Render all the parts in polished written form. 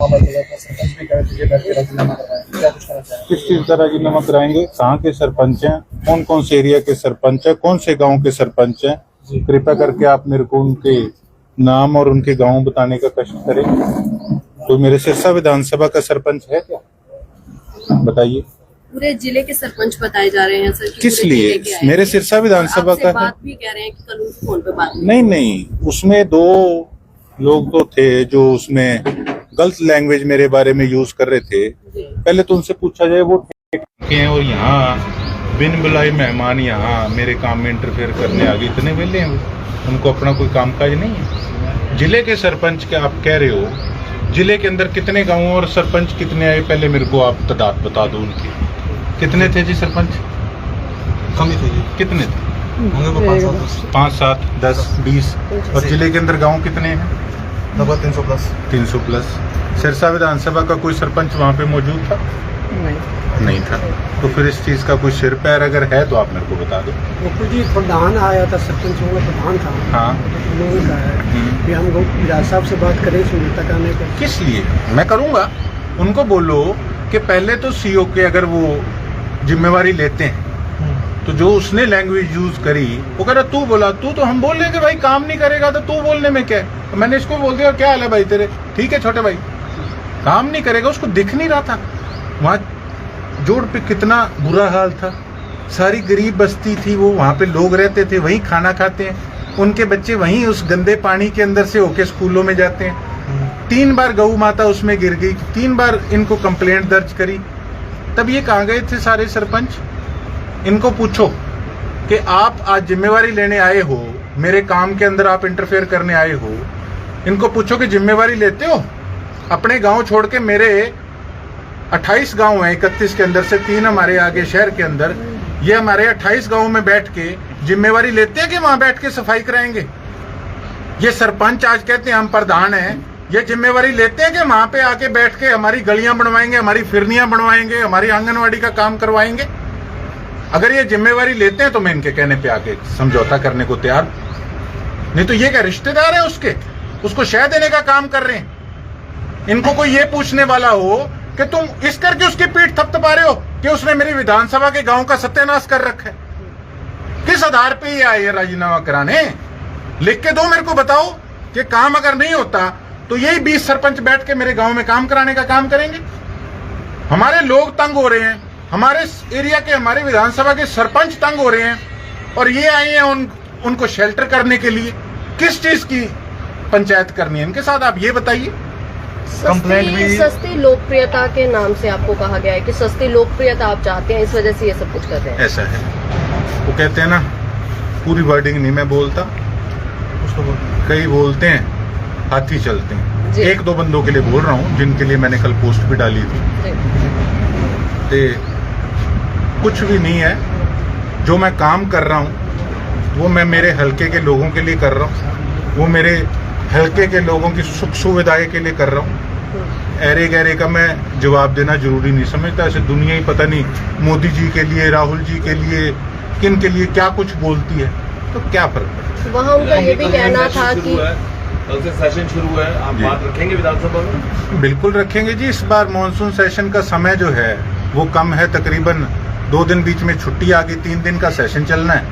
किस चीज का राजीनामा कराएंगे? कहाँ के सरपंच हैं, कौन कौन से एरिया के सरपंच हैं, कौन से गांव के सरपंच हैं? कृपया करके आप मेरे को उनके नाम और उनके गांव बताने का कष्ट करें। तो मेरे सिरसा विधानसभा का सरपंच है क्या, बताइए? पूरे जिले के सरपंच बताए जा रहे हैं सर। किस लिए? मेरे सिरसा विधानसभा का बात भी कह रहे हैं कि कल उनसे फोन पे बात नहीं, उसमें 2 लोग तो थे जो उसमें गलत लैंग्वेज मेरे बारे में यूज कर रहे थे। पहले तो उनसे पूछा जाए वो ठीक हैं, और यहाँ बिन बुलाए मेहमान यहाँ मेरे काम में इंटरफेयर करने आ गए। इतने वेले हैं उनको अपना कोई कामकाज नहीं है। जिले के सरपंच के आप कह रहे हो, जिले के अंदर कितने गाँव और सरपंच कितने आए? पहले मेरे को आप तादाद बता दो उनकी। कितने थे जी सरपंच? कम ही थे जी। कितने थे? होंगे 5, 7, 10, 20। और जिले के अंदर गांव कितने हैं? लगभग 300 प्लस। 300 प्लस। सिरसा विधानसभा का कोई सरपंच वहाँ पे मौजूद था? नहीं था। तो फिर इस चीज का कोई सिर पैर अगर है तो आप मेरे को बता दो। मुकुल जी, प्रधान आया था, सरपंचों का प्रधान था। हाँ, उन्होंने कहा है कि हम विधायक साहब से बात करें सुनीता करने पर। किस लिए? मैं करूँगा। उनको बोलो कि पहले तो सीओ के अगर वो जिम्मेवारी लेते हैं तो जो उसने लैंग्वेज यूज करी, वो कह रहा तू बोला, तू तो हम बोल रहे कि भाई काम नहीं करेगा तो तू बोलने में क्या है? तो मैंने इसको बोल दिया क्या हाल है भाई तेरे? ठीक है छोटे भाई, काम नहीं करेगा। उसको दिख नहीं रहा था वहाँ जोड़ पे कितना बुरा हाल था। सारी गरीब बस्ती थी वो, वहाँ पे लोग रहते थे, वहीं खाना खाते हैं, उनके बच्चे वहीं उस गंदे पानी के अंदर से होके स्कूलों में जाते हैं। 3 बार गऊ माता उसमें गिर गई, 3 बार इनको कंप्लेंट दर्ज करी। तब ये कहाँ गए थे सारे सरपंच? इनको पूछो कि आप आज जिम्मेवारी लेने आए हो, मेरे काम के अंदर आप इंटरफेयर करने आए हो। इनको पूछो कि जिम्मेवारी लेते हो? अपने गांव छोड़ के मेरे 28 गांव हैं 31 के अंदर से, 3 हमारे आगे शहर के अंदर, ये हमारे 28 गांव में बैठ के जिम्मेवारी लेते हैं कि वहां बैठ के सफाई कराएंगे? ये सरपंच आज कहते हैं हम प्रधान हैं, ये जिम्मेवारी लेते हैं कि वहां पे आके बैठ के हमारी गलियां बनवाएंगे, हमारी फिरनियां बनवाएंगे, हमारी आंगनवाड़ी का काम करवाएंगे? अगर ये जिम्मेवारी लेते हैं तो मैं इनके कहने पे आके समझौता करने को तैयार। नहीं तो ये क्या रिश्तेदार है उसके? उसको शह देने का काम कर रहे हैं। इनको कोई ये पूछने वाला हो कि तुम इस करके उसकी पीठ थपथपा रहे हो कि उसने मेरी विधानसभा के गांव का सत्यानाश कर रखा है, किस आधार पे ये आए राजीनामा कराने? लिख के दो मेरे को, बताओ कि काम अगर नहीं होता तो यही 20 सरपंच बैठ के मेरे गांव में काम कराने का काम करेंगे। हमारे लोग तंग हो रहे हैं, हमारे एरिया के, हमारे विधानसभा के सरपंच तंग हो रहे हैं, और ये आए हैं उनको शेल्टर करने के लिए। किस चीज की पंचायत करनी है इनके साथ, आप ये बताइए। कंप्लेंट भी सस्ती लोकप्रियता के नाम से आपको कहा गया है कि सस्ती लोकप्रियता आप चाहते हैं, इस वजह से ये सब कुछ कर रहे हैं। ऐसा है, वो कहते हैं ना, पूरी वर्डिंग नहीं मैं बोलता, कई बोलते हैं हाथी चलते हैं। 1-2 बंदों के लिए बोल रहा हूँ जिनके लिए मैंने कल पोस्ट भी डाली थी। ते कुछ भी नहीं है, जो मैं काम कर रहा हूँ वो मैं मेरे हलके के लोगों के लिए कर रहा हूँ, वो मेरे हलके के लोगों की सुख सुविधाएं के लिए कर रहा हूँ। ऐरे गहरे का मैं जवाब देना जरूरी नहीं समझता। ऐसे दुनिया ही पता नहीं मोदी जी के लिए, राहुल जी के लिए, किन के लिए क्या कुछ बोलती है, तो क्या फर्क पड़ता है? वहाँ उनका ये भी कहना था कि कल से सेशन शुरू है, आप बात रखेंगे विधानसभा में? बिल्कुल रखेंगे जी। इस बार मानसून सेशन का समय जो है वो कम है, तकरीबन 2 दिन बीच में छुट्टी आ गई, 3 दिन का सेशन चलना है,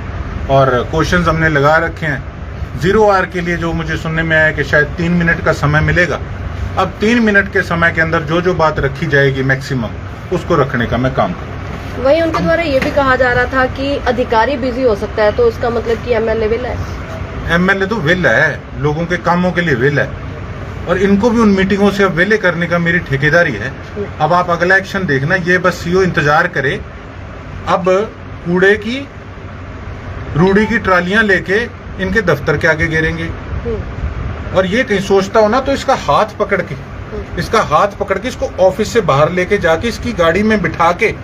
और क्वेश्चंस हमने लगा रखे हैं। 0 आवर के लिए जो मुझे सुनने में आया कि शायद 3 मिनट का समय मिलेगा। अब 3 मिनट के समय के अंदर जो जो बात रखी जाएगी मैक्सिमम, उसको रखने का मैं काम करूँगा। वहीं उनके द्वारा ये भी कहा जा रहा था कि अधिकारी बिजी हो सकता है, तो इसका मतलब कि एमएलए विल है? एमएलए तो विल है, लोगों के कामों के लिए विल है, और इनको भी उन मीटिंगों से अब वेले करने का मेरी ठेकेदारी है। अब आप अगला एक्शन देखना, ये बस सीओ इंतजार करे। अब कूड़े की रूढ़ी की ट्रालियां लेके इनके दफ्तर के आगे गिरेंगे, और ये कहीं सोचता हो ना तो इसका हाथ पकड़ के इसको ऑफिस से बाहर लेके जाके इसकी गाड़ी में बिठा के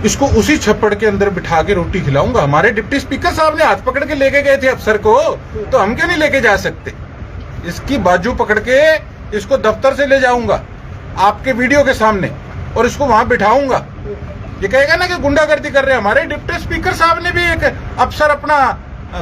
इसको उसी छप्पड़ के अंदर बिठा के रोटी खिलाऊंगा। हमारे डिप्टी स्पीकर साहब ने हाथ पकड़ के लेके गए थे अफसर को, तो हम क्यों नहीं लेके जा सकते? इसकी बाजू पकड़ के इसको दफ्तर से ले जाऊंगा आपके वीडियो के सामने, और इसको वहां बिठाऊंगा। ये कहेगा ना कि गुंडागर्दी कर रहे हैं। हमारे डिप्टी स्पीकर साहब ने भी एक अफसर अपना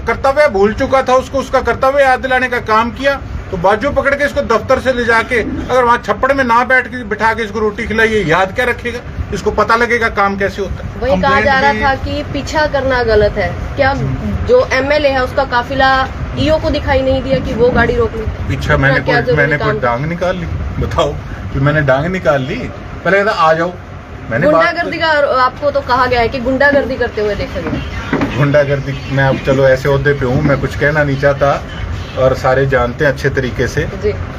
कर्तव्य भूल चुका था, उसको उसका कर्तव्य याद दिलाने का काम किया, तो बाजू पकड़ के इसको दफ्तर से ले जाके अगर वहाँ छप्पड़ में ना बैठ के बिठा के इसको रोटी खिलाइए, याद क्या रखेगा? इसको पता लगेगा काम कैसे होता है। वही कहा जा रहा था कि पीछा करना गलत है। क्या जो एमएलए है उसका काफिला ईओ को दिखाई नहीं दिया कि वो गाड़ी रोक ली? पीछा मैंने कोई डांग निकाल ली? बताओ कि मैंने डांग निकाल ली? पहले कहता आ जाओ। मैंने गुंडागर्दी का आपको तो कहा गया है कि गुंडागर्दी करते हुए देखा गया। गुंडागर्दी मैं अब चलो ऐसे ओहदे पे हूँ, मैं कुछ कहना नहीं चाहता और सारे जानते हैं अच्छे तरीके से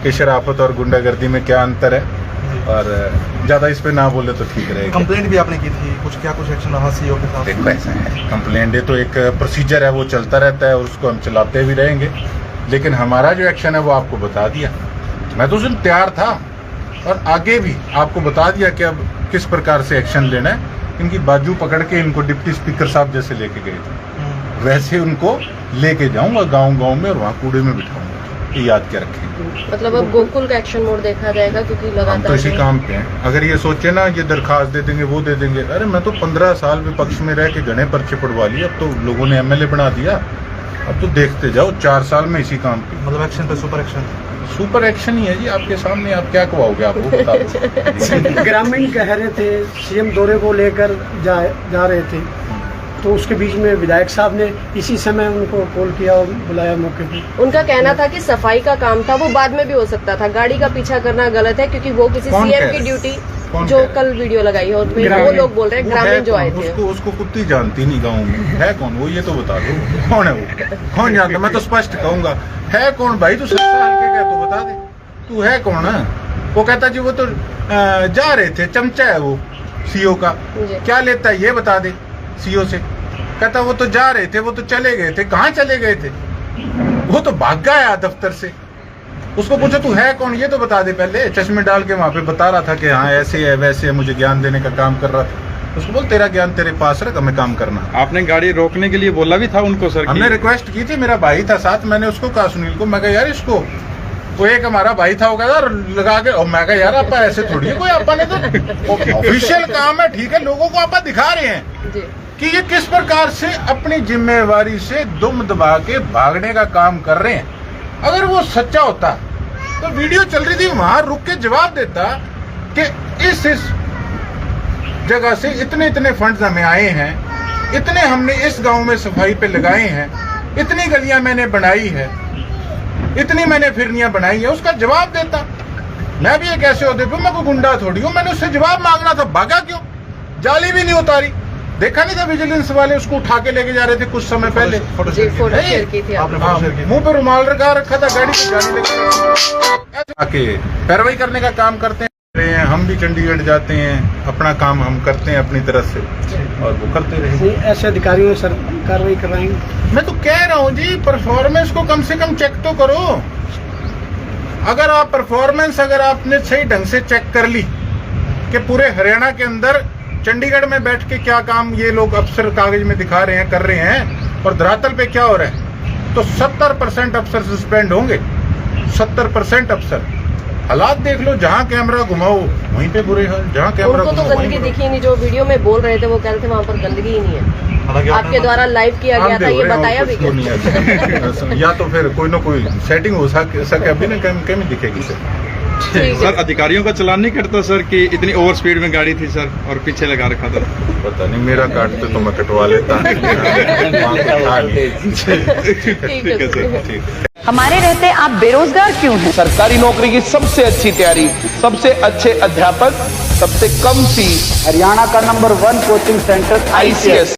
कि शराफत और गुंडागर्दी में क्या अंतर है, और ज्यादा इस पे ना बोले तो ठीक रहेगा। कंप्लेंट भी आपने की थी, क्या कुछ एक्शन रहा सीईओ के साथ? देखो ऐसा है, कंप्लेंट ये तो एक प्रोसीजर है, वो चलता रहता है और उसको हम चलाते भी रहेंगे, लेकिन हमारा जो एक्शन है वो आपको बता दिया। मैं तो उसमें तैयार था और आगे भी आपको बता दिया कि अब किस प्रकार से एक्शन लेना है। इनकी बाजू पकड़ के इनको डिप्टी स्पीकर साहब जैसे लेके गए थे वैसे उनको लेके जाऊंगा गांव-गांव में और वहाँ कूड़े में बिठाऊंगा। ये याद क्या रखें। मतलब अब गोकुल का एक्शन मोड देखा जाएगा, क्योंकि हम लगातार तो इसी काम पे हैं। अगर ये सोचे ना ये दरखास्त दे देंगे वो दे देंगे, अरे मैं तो 15 साल विपक्ष में रह के घने पर्चे पड़वा लिए, अब तो लोगों ने एमएलए बना दिया, अब तो देखते जाओ 4 साल में इसी काम पे। मतलब एक्शन पे सुपर एक्शन ही है जी, आपके सामने। आप क्या कहोगे, आप वो बता दो। ग्रामीण कह रहे थे सीएम दौरे को लेकर जा रहे थे, तो उसके बीच में विधायक साहब ने इसी समय उनको कॉल किया और बुलाया मौके पे। उनका कहना था कि सफाई का काम था, वो बाद में भी हो सकता था। गाड़ी का पीछा करना गलत है, क्योंकि वो किसी सीएम की ड्यूटी, जो कल वीडियो लगाई और वो लोग बोल रहे हैं ग्रामीण जो आए थे। उसको कुत्ती जानती नहीं गाँव में, है कौन वो, ये तो बता दो कौन है वो, कौन जानता? मैं तो स्पष्ट कहूंगा, है कौन भाई? तू 70 साल के क्या, तो बता दे तू है कौन है? वो कहता जी वो तो जा रहे थे, चमचा है वो सीओ का, क्या लेता है ये बता दे सीओ से। कहता वो तो जा रहे थे, वो तो चले गए थे। कहाँ चले गए थे? वो तो भाग गया दफ्तर से। उसको पूछो तू है कौन, ये तो बता दे पहले। चश्मे डाल के वहाँ पे बता रहा था कि हाँ ऐसे है वैसे है, मुझे ज्ञान देने का काम कर रहा था। उसको बोल तेरा ज्ञान तेरे पास रख, हमें काम करना। आपने गाड़ी रोकने के लिए बोला भी था उनको सर? हमने रिक्वेस्ट की थी, मेरा भाई था साथ, मैंने उसको कहा सुनील को, मैं कहा यार इसको, वो एक हमारा भाई था, वो कहता लगा के, और मैं कहा यार आपा ऐसे थोड़ी है कोई, आपा ने तो ऑफिशियल काम है, ठीक है, लोगों को आपा दिखा रहे हैं कि ये किस प्रकार से अपनी जिम्मेवारी से दुम दबा के भागने का काम कर रहे हैं। अगर वो सच्चा होता तो वीडियो चल रही थी वहां रुक के जवाब देता कि इस जगह से इतने फंड्स हमें आए हैं, इतने हमने इस गांव में सफाई पे लगाए हैं, इतनी गलियां मैंने बनाई है, इतनी मैंने फिरनियां बनाई है, उसका जवाब देता। मैं भी एक ऐसे होते मैं कोई गुंडा थोड़ी हूँ, मैंने उससे जवाब मांगना था, भागा क्यों? जाली भी नहीं उतारी, देखा नहीं था विजिलेंस वाले उसको उठा के लेके जा रहे थे कुछ समय पहले। फोटो शेयर की थी आपने, मुंह पे रुमाल रखा था, गाड़ी पे जाली लेके आके पैरवाई करने का काम करते हैं। हम भी चंडीगढ़ जाते हैं, अपना काम हम करते हैं अपनी तरफ से और वो करते रहेंगे। ऐसे अधिकारियों सर कार्रवाई कराएंगे। मैं तो कह रहा हूँ जी, परफॉर्मेंस को कम से कम चेक तो करो। अगर आप परफॉर्मेंस अगर आपने सही ढंग से चेक कर ली कि पूरे हरियाणा के अंदर चंडीगढ़ में बैठ के क्या काम ये लोग अफसर कागज में दिखा रहे हैं, कर रहे हैं, और धरातल पे क्या हो रहा है, तो 70% अफसर सस्पेंड होंगे। 70% अफसर। हालात देख लो, जहाँ कैमरा घुमाओ वहीं पे बुरे हाल, जहाँ कैमरा उनको तो गंदगी दिखी नहीं, जो वीडियो में बोल रहे थे वो कह रहे थे वहाँ पर गंदगी ही नहीं है। आपके द्वारा लाइव किया गया था, ये बताया भी क्या? या तो फिर कोई ना कोई सेटिंग हो सके, अभी ना कमी दिखेगी सर। सर अधिकारियों का चलान नहीं करता सर कि इतनी ओवर स्पीड में गाड़ी थी सर और पीछे लगा रखा था? पता नहीं, मेरा काटते तो मैं कटवा लेता। ठीक है सर। हमारे रहते आप बेरोजगार क्यों हैं? सरकारी नौकरी की सबसे अच्छी तैयारी, सबसे अच्छे अध्यापक, सबसे कम फीस, हरियाणा का नंबर 1 कोचिंग सेंटर ICS।